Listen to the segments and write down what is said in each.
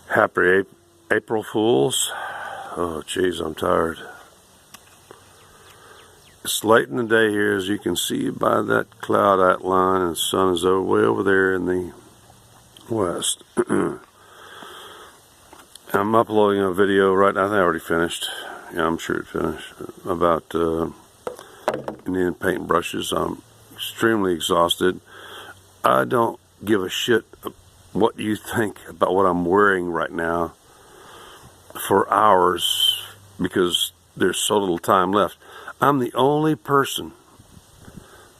Happy April Fools. Oh, jeez, I'm tired. It's late in the day here, as you can see by that cloud outline, and the sun is way over there in the west. I'm uploading a video right now. I think I already finished. Yeah, I'm sure it finished. About Indian paintbrushes. I'm extremely exhausted. I don't give a shit what you think about what I'm wearing right now for hours, because there's so little time left. I'm the only person,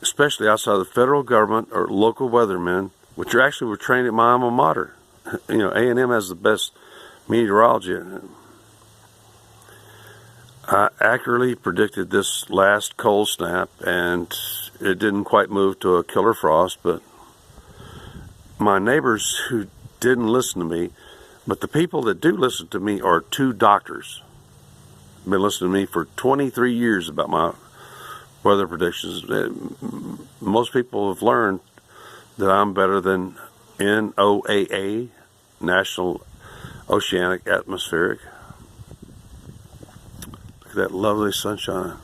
especially outside of the federal government or local weathermen, which were trained at my alma mater. You know, A&M has the best meteorology. I accurately predicted this last cold snap, and it didn't quite move to a killer frost, but my neighbors who didn't listen to me, but the people that do listen to me are two doctors. Been listening to me for 23 years about my weather predictions. Most people have learned that I'm better than NOAA, National Oceanic Atmospheric. Look at that lovely sunshine.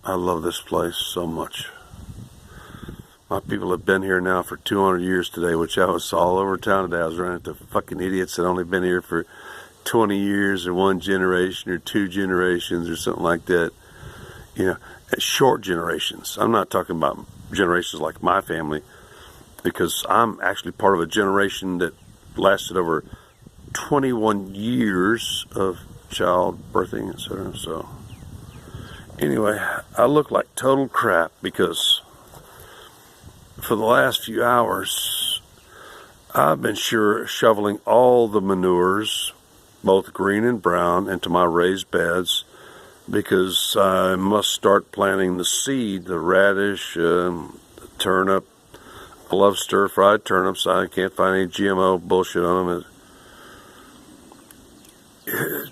I love this place so much. My people have been here now for 200 years today, which I was all over town today. I was running into fucking idiots that only been here for 20 years or one generation or two generations or something like that. You know, short generations. I'm not talking about generations like my family, because I'm actually part of a generation that lasted over 21 years of childbirthing, etc. So, anyway, I look like total crap because for the last few hours, I've been shoveling all the manures, both green and brown, into my raised beds, because I must start planting the seed, the radish, the turnip. I love stir-fried turnips. I can't find any GMO bullshit on them.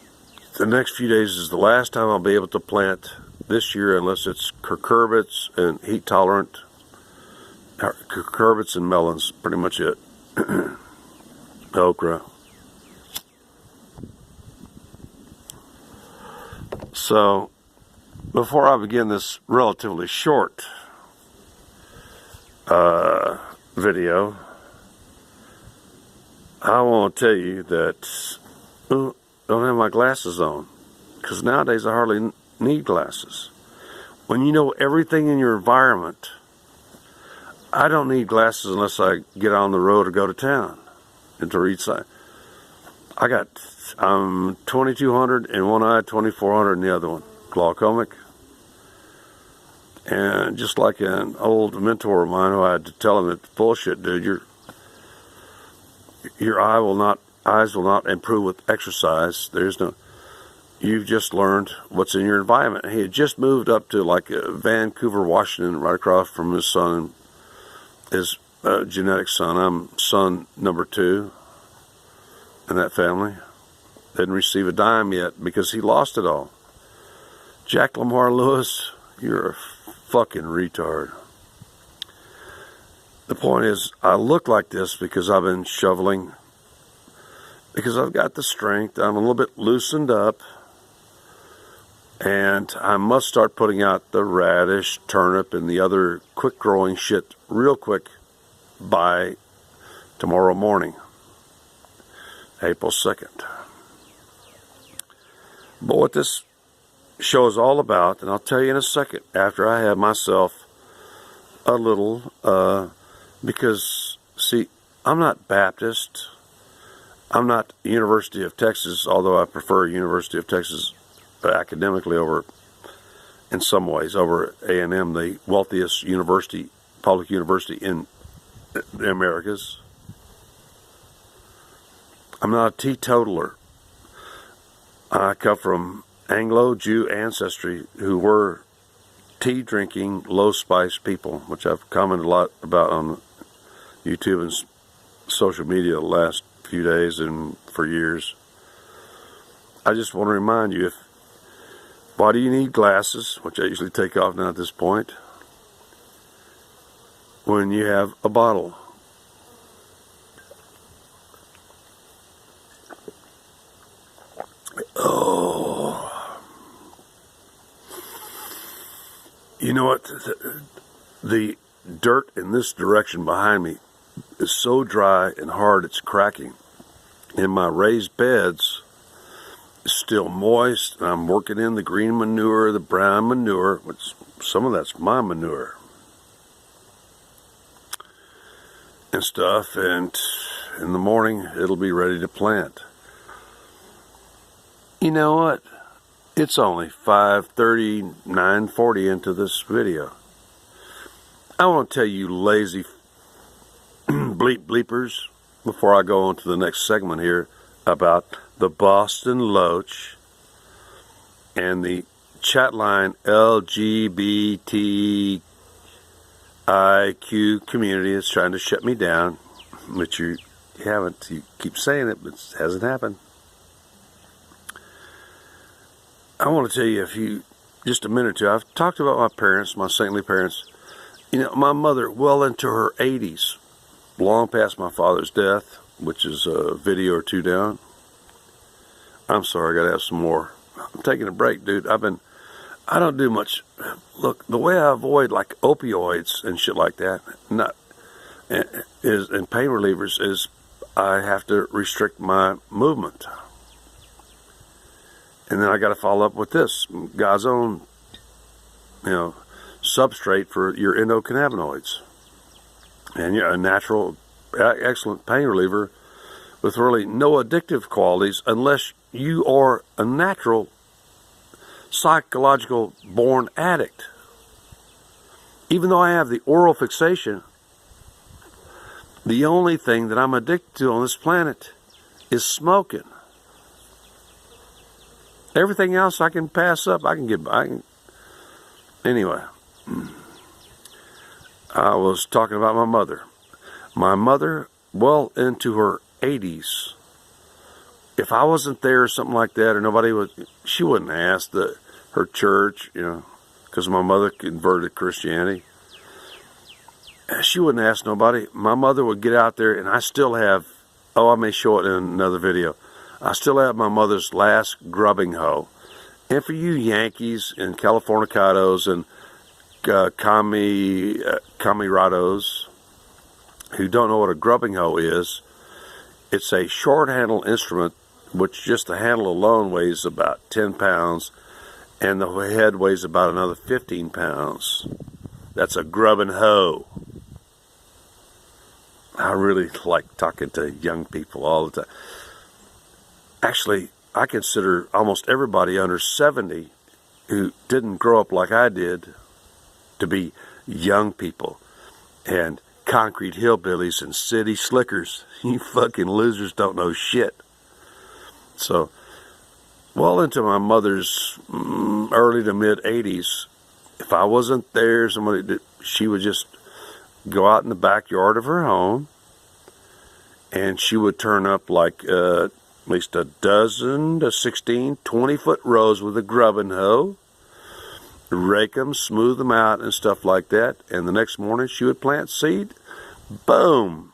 The next few days is the last time I'll be able to plant this year, unless it's cucurbits and heat-tolerant. Cucurbits and melons, pretty much it. Okra. So, before I begin this relatively short video, I want to tell you that I don't have my glasses on, because nowadays I hardly need glasses. When you know everything in your environment, I don't need glasses unless I get on the road or go to town and to read sign. I'm 2200 in one eye, 2400 in the other one, glaucomic. And just like an old mentor of mine, who I had to tell him, it's bullshit, dude. Your eyes will not improve with exercise. You've just learned what's in your environment. He had just moved up to like Vancouver, Washington, right across from his son, his genetic son. I'm son number 2 in that family. Didn't receive a dime yet because he lost it all. Jack Lamar Lewis, you're a fucking retard. The point is, I look like this because I've been shoveling, because I've got the strength. I'm a little bit loosened up, and I must start putting out the radish, turnip, and the other quick growing shit real quick by tomorrow morning, April 2nd. But what this show is all about, and I'll tell you in a second, after I have myself a little, because, see, I'm not Baptist, I'm not University of Texas, although I prefer University of Texas academically in some ways, over A&M, the wealthiest public university in the Americas. I'm not a teetotaler. I come from Anglo-Jew ancestry who were tea-drinking, low-spice people, which I've commented a lot about on YouTube and social media the last few days and for years. I just want to remind you, why do you need glasses, which I usually take off now at this point, when you have a bottle? know what? The dirt in this direction behind me is so dry and hard it's cracking. And my raised beds is still moist. And I'm working in the green manure, the brown manure, which some of that's my manure and stuff. And in the morning, it'll be ready to plant. You know what? It's only 5:30, 9:40 into this video. I want to tell you lazy bleepers before I go on to the next segment here about the Boston Loach and the Chatline LGBTIQ community that's trying to shut me down, which you haven't. You keep saying it, but it hasn't happened. I want to tell you just a minute or two. I've talked about my parents, my saintly parents. You know, my mother, well into her 80s, long past my father's death, which is a video or two down. I'm sorry, I gotta have some more. I'm taking a break, dude. I don't do much. Look, the way I avoid like opioids and shit like that, and pain relievers, is I have to restrict my movement. And then I got to follow up with this, God's own, substrate for your endocannabinoids. And a natural, excellent pain reliever with really no addictive qualities unless you are a natural psychological born addict. Even though I have the oral fixation, the only thing that I'm addicted to on this planet is smoking. Everything else I can pass up. Anyway, I was talking about my mother. My mother, well into her 80s. If I wasn't there or something like that, or she wouldn't ask her church, because my mother converted to Christianity. She wouldn't ask nobody. My mother would get out there, and I still have, I may show it in another video. I still have my mother's last grubbing hoe. And for you Yankees and Californicados and camarados who don't know what a grubbing hoe is, it's a short handle instrument which just the handle alone weighs about 10 pounds and the head weighs about another 15 pounds. That's a grubbing hoe. I really like talking to young people all the time. Actually, I consider almost everybody under 70 who didn't grow up like I did to be young people and concrete hillbillies and city slickers. You fucking losers don't know shit. So, well into my mother's early to mid 80s, if I wasn't there, she would just go out in the backyard of her home and she would turn up like at least a dozen to 16, 20-foot rows with a grubbing hoe, rake them, smooth them out, and stuff like that. And the next morning, she would plant seed. Boom!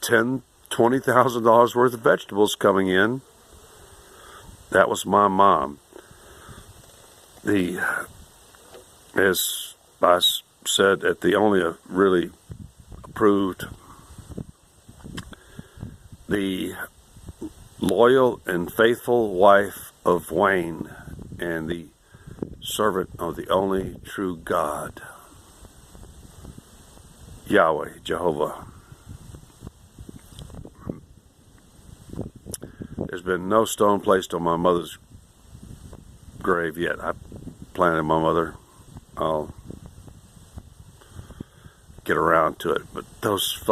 $10,000, $20,000 worth of vegetables coming in. That was my mom. As I said, at the only really approved, the loyal and faithful wife of Wayne and the servant of the only true God, Yahweh, Jehovah. There's been no stone placed on my mother's grave yet. I planted my mother. I'll get around to it. But those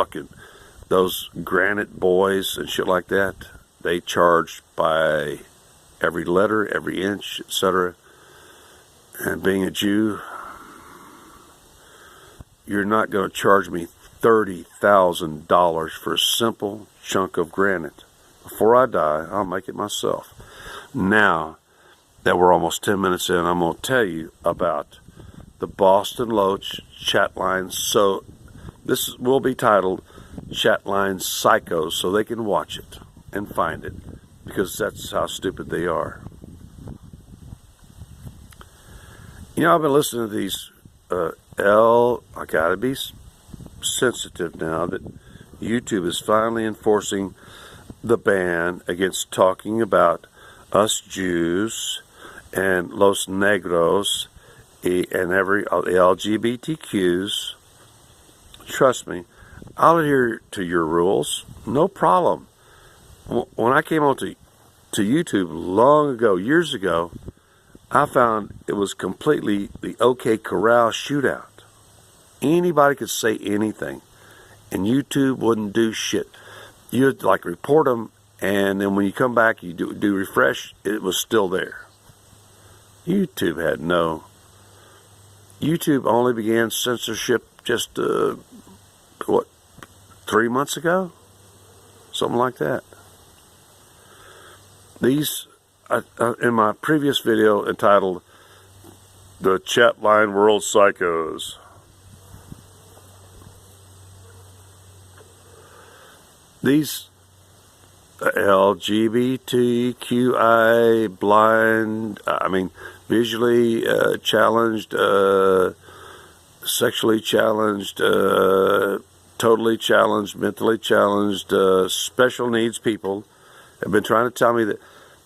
granite boys and shit like that, they charge by every letter, every inch, etc. And being a Jew, you're not going to charge me $30,000 for a simple chunk of granite. Before I die, I'll make it myself. Now that we're almost 10 minutes in, I'm going to tell you about the Boston Loach Chatline. So this will be titled Chatline Psychos, so they can watch it and find it, because that's how stupid they are. I've been listening to these I gotta be sensitive now that YouTube is finally enforcing the ban against talking about us Jews and Los Negros and every LGBTQs. Trust me, I'll adhere to your rules, no problem. When I came on to YouTube long ago, years ago, I found it was completely the OK Corral shootout. Anybody could say anything, and YouTube wouldn't do shit. You'd like report them, and then when you come back, you do refresh, it was still there. YouTube had no. YouTube only began censorship just, 3 months ago? Something like that. These, in my previous video entitled, The Chatline World Psychos, these LGBTQI, blind, visually challenged, sexually challenged, totally challenged, mentally challenged, special needs people have been trying to tell me that,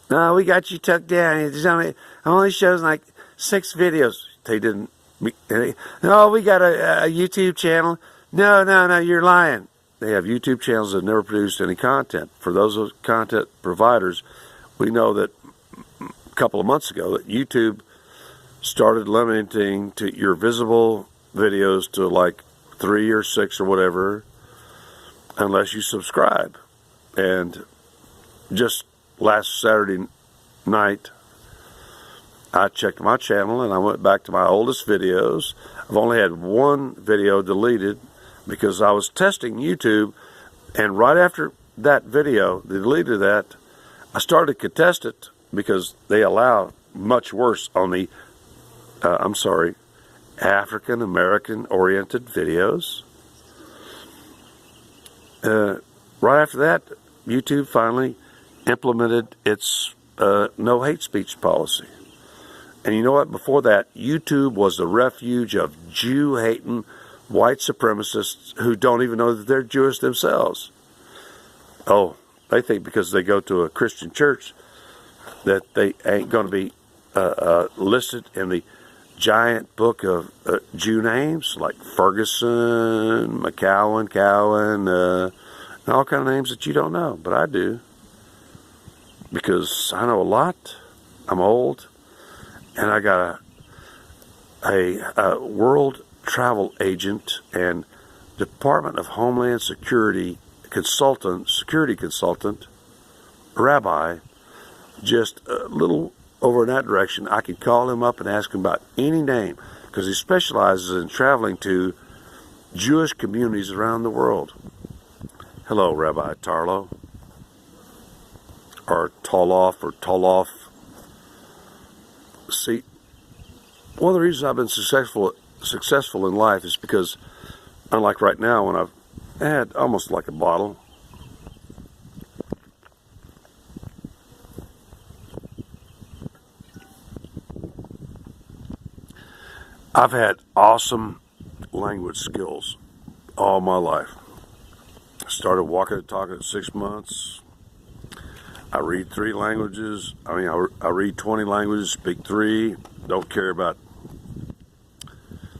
no, we got you tucked down. It only shows like 6 videos. They didn't. No, we got a YouTube channel. No, you're lying. They have YouTube channels that never produced any content. For those content providers, we know that a couple of months ago that YouTube started limiting to your visible videos to like 3 or 6 or whatever, unless you subscribe. And just last Saturday night, I checked my channel and I went back to my oldest videos. I've only had one video deleted because I was testing YouTube, and right after that video, they deleted that, I started to contest it because they allow much worse on the, African American oriented videos. Right after that, YouTube finally implemented its no hate speech policy. And you know what? Before that, YouTube was the refuge of Jew-hating white supremacists who don't even know that they're Jewish themselves. Oh, they think because they go to a Christian church that they ain't going to be listed in the giant book of Jew names like Ferguson, McCowan, Cowan, and all kind of names that you don't know, but I do. Because I know a lot, I'm old, and I got a world travel agent and Department of Homeland Security consultant, rabbi, just a little over in that direction. I could call him up and ask him about any name, because he specializes in traveling to Jewish communities around the world. Hello, Rabbi Tarlo, or Toloff. See, one of the reasons I've been successful in life is because, unlike right now when I've had almost like a bottle, I've had awesome language skills all my life. I started walking and talking at 6 months. I read 3 languages. I read 20 languages, speak 3, don't care about.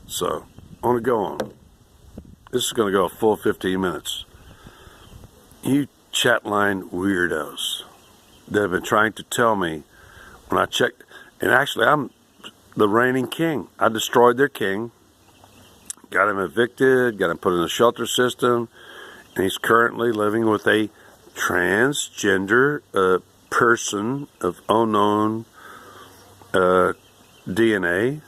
So, I want to go on. This is going to go a full 15 minutes. You Chatline weirdos that have been trying to tell me when I checked, and actually I'm the reigning king. I destroyed their king, got him evicted, got him put in a shelter system, and he's currently living with a transgender person of unknown DNA.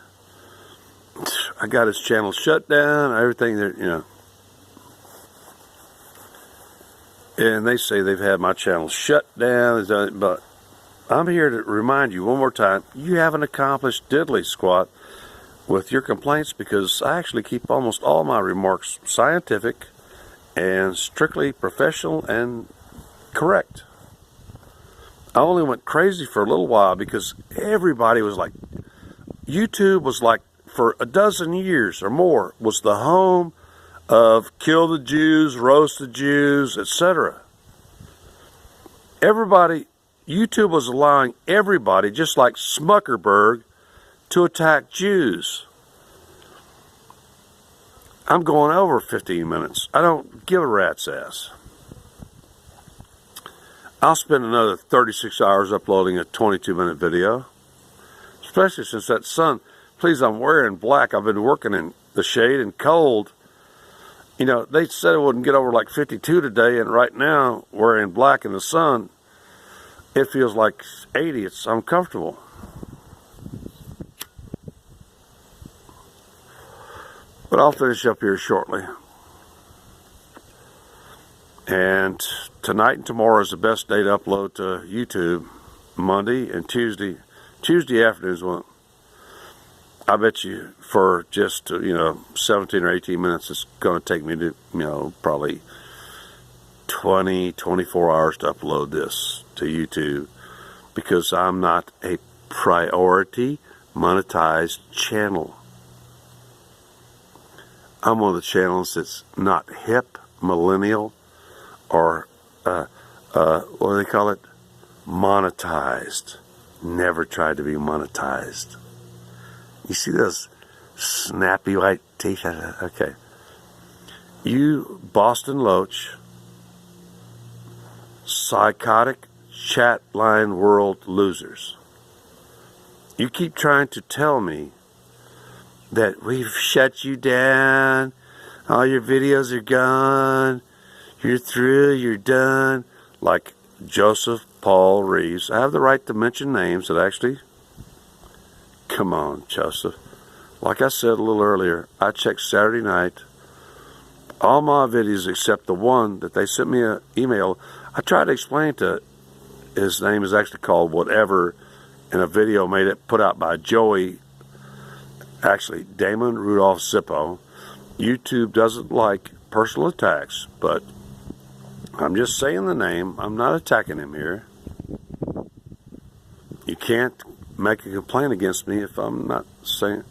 I got his channel shut down, everything there, and they say they've had my channel shut down, but I'm here to remind you one more time, you haven't accomplished diddly squat with your complaints, because I actually keep almost all my remarks scientific and strictly professional and correct. I only went crazy for a little while because everybody was like, YouTube was like for a dozen years or more, was the home of kill the Jews, roast the Jews, etc. Everybody, YouTube was allowing everybody, just like Smuckerberg, to attack Jews. I'm going over 15 minutes. I don't give a rat's ass. I'll spend another 36 hours uploading a 22-minute video. Especially since that sun, please, I'm wearing black. I've been working in the shade and cold. You know, they said it wouldn't get over like 52 today, and right now, wearing black in the sun, it feels like 80. It's uncomfortable. But I'll finish up here shortly. And tonight and tomorrow is the best day to upload to YouTube. Monday and Tuesday. Tuesday afternoons, well, I bet you for just, 17 or 18 minutes, it's going to take me to, probably 20, 24 hours to upload this to YouTube, because I'm not a priority monetized channel. I'm one of the channels that's not hip, millennial, or, what do they call it? Monetized. Never tried to be monetized. You see those snappy white teeth? Okay. You Boston Loach, psychotic Chatline world losers. You keep trying to tell me that we've shut you down, all your videos are gone, you're through, you're done, like Joseph Paul Reeves. I have the right to mention names that actually, come on, Joseph. Like I said a little earlier, I checked Saturday night, all my videos except the one that they sent me an email. I tried to explain to, his name is actually called Whatever, in a video put out by Joey, actually Damon Rudolph Zippo. YouTube doesn't like personal attacks, but I'm just saying the name. I'm not attacking him here. You can't make a complaint against me if I'm not saying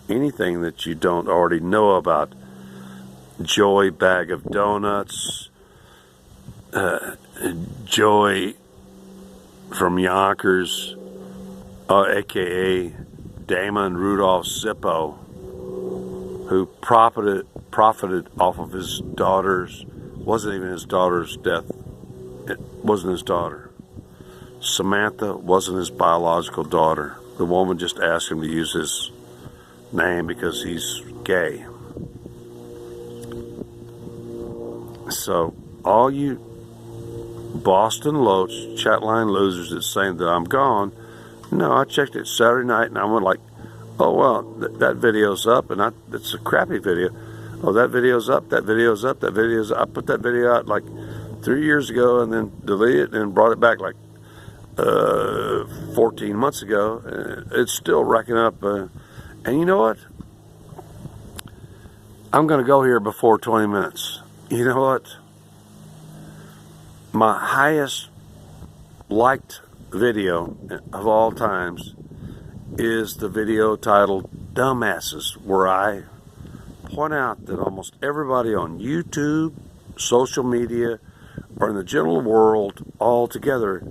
anything that you don't already know about. Joy Bag of Donuts, Joy from Yonkers, aka Damon Rudolph Zippo, who profited off of his daughter's, wasn't even his daughter's death. It wasn't his daughter. Samantha wasn't his biological daughter. The woman just asked him to use his name because he's gay. So, all you Boston Loach, Chatline losers that's saying that I'm gone, no, I checked it Saturday night and I went like, oh, well, that video's up, and it's a crappy video. Oh, that video's up, that video's up, that video's up. I put that video out like 3 years ago and then deleted it and brought it back like 14 months ago. It's still racking up. And you know what? I'm going to go here before 20 minutes. You know what? My highest liked video of all times is the video titled Dumbasses, where I point out that almost everybody on YouTube, social media, or in the general world altogether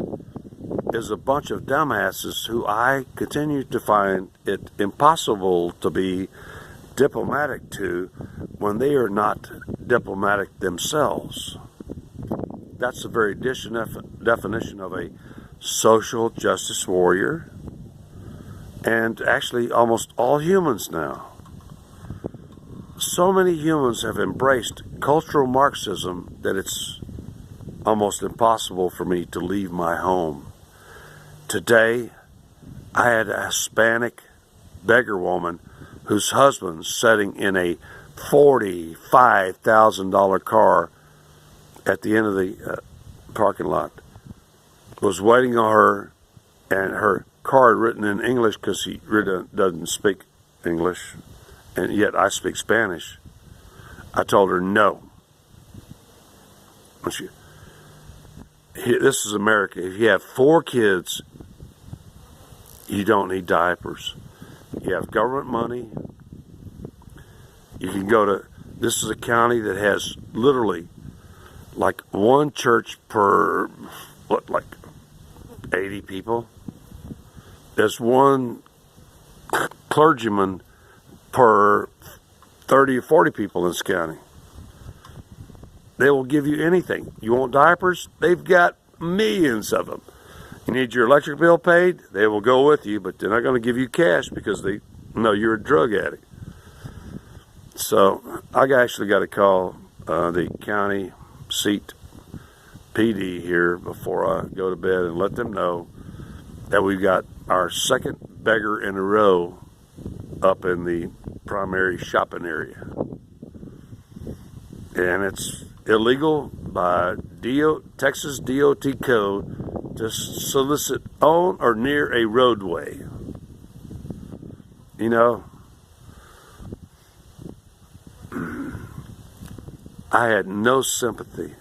is a bunch of dumbasses who I continue to find it impossible to be diplomatic to when they are not diplomatic themselves. That's the very definition of a social justice warrior, and actually almost all humans now. So many humans have embraced cultural Marxism that it's almost impossible for me to leave my home. Today, I had a Hispanic beggar woman whose husband's sitting in a $45,000 car at the end of the parking lot, was waiting on her, and her card written in English because he really doesn't speak English, and yet I speak Spanish. I told her no. This is America. If you have 4 kids, you don't need diapers. You have government money. You can go to, this is a county that has literally like one church per, what, like 80 people? There's one clergyman per 30 or 40 people in this county. They will give you anything. You want diapers? They've got millions of them. You need your electric bill paid? They will go with you, but they're not going to give you cash because they know you're a drug addict. So I actually got to call the county seat PD here before I go to bed and let them know that we've got our second beggar in a row up in the primary shopping area. And it's illegal by Texas DOT code to solicit on or near a roadway. You know, I had no sympathy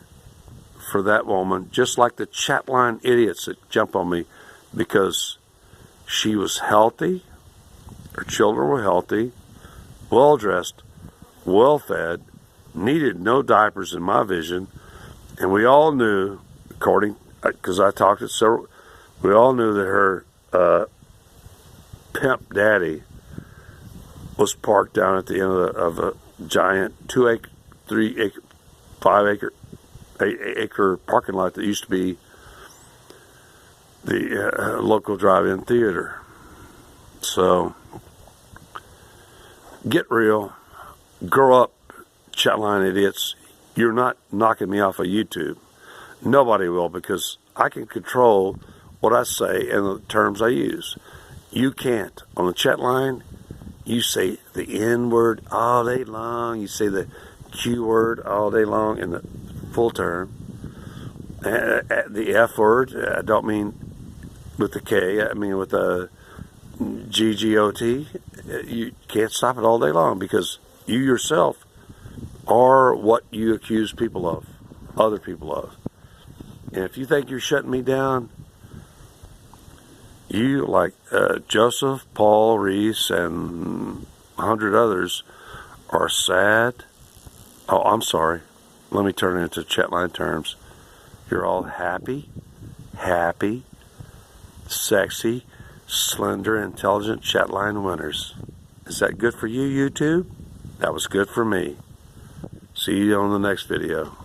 for that woman, just like the Chatline idiots that jump on me because she was healthy, her children were healthy, well-dressed, well-fed, needed no diapers in my vision, and we all knew, because I talked to several, we all knew that her pimp daddy was parked down at the end of a giant 2 acre, 3 acre, 5 acre, 8 acre parking lot that used to be the local drive-in theater. So, get real, grow up, Chatline idiots. You're not knocking me off of YouTube. Nobody will, because I can control what I say and the terms I use. You can't. On the Chatline, you say the N word all day long. You say the Q word all day long in the full term. The F word, I don't mean with the K, I mean with the GGOT. You can't stop it all day long because you yourself are what you accuse people of, other people of. And if you think you're shutting me down, you, like Joseph, Paul, Reese, and 100 others, are sad. Oh, I'm sorry. Let me turn it into Chatline terms. You're all happy, sexy, slender, intelligent Chatline winners. Is that good for you, YouTube? That was good for me. See you on the next video.